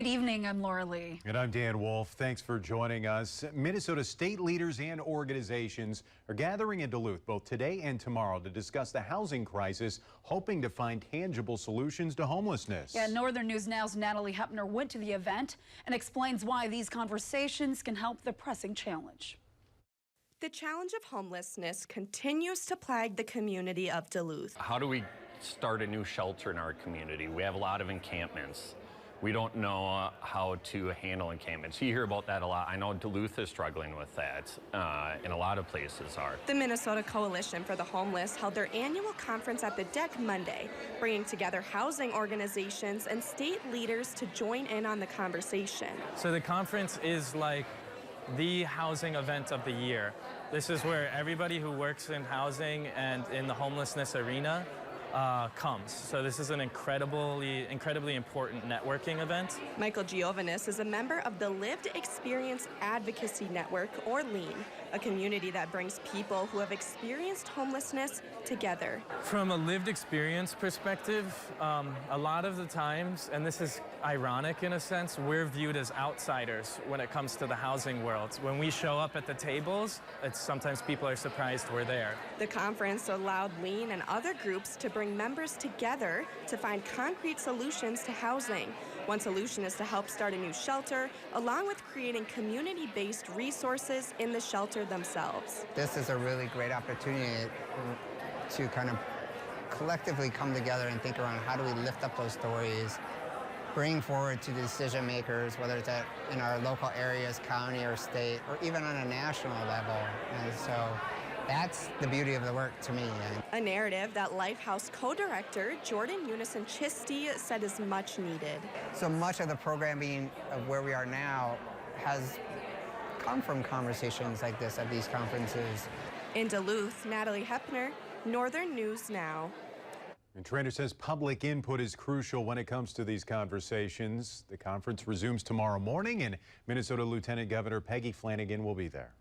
Good evening, I'm Laura Lee. And I'm Dan Wolf. Thanks for joining us. Minnesota state leaders and organizations are gathering in Duluth both today and tomorrow to discuss the housing crisis, hoping to find tangible solutions to homelessness. Yeah, Northern News Now's Natalie Hepner went to the event and explains why these conversations can help the pressing challenge. The challenge of homelessness continues to plague the community of Duluth. How do we start a new shelter in our community? We have a lot of encampments. We don't know how to handle encampments. You hear about that a lot. I know Duluth is struggling with that, and a lot of places are. The Minnesota Coalition for the Homeless held their annual conference at the DECC Monday, bringing together housing organizations and state leaders to join in on the conversation. So the conference is like the housing event of the year. This is where everybody who works in housing and in the homelessness arena comes. So this is an incredibly important networking event. Michael Giovanis is a member of the Lived Experience Advocacy Network, or LEAN, a community that brings people who have experienced homelessness together. From a lived experience perspective, a lot of the times, and this is ironic in a sense, we're viewed as outsiders when it comes to the housing world. When we show up at the tables, sometimes people are surprised we're there. The conference allowed LEAN and other groups to bring members together to find concrete solutions to housing. One solution is to help start a new shelter, along with creating community-based resources in the shelter themselves. This is a really great opportunity to kind of collectively come together and think around how do we lift up those stories, bring forward to the decision makers, whether it's in our local areas, county or state, or even on a national level. And so that's the beauty of the work to me. A narrative that Lifehouse co-director Jordan Unison Chisty said is much needed. So much of the programming of where we are now has come from conversations like this at these conferences. In Duluth, Natalie Hepner, Northern News Now. And Trainer says public input is crucial when it comes to these conversations. The conference resumes tomorrow morning, and Minnesota Lieutenant Governor Peggy Flanagan will be there.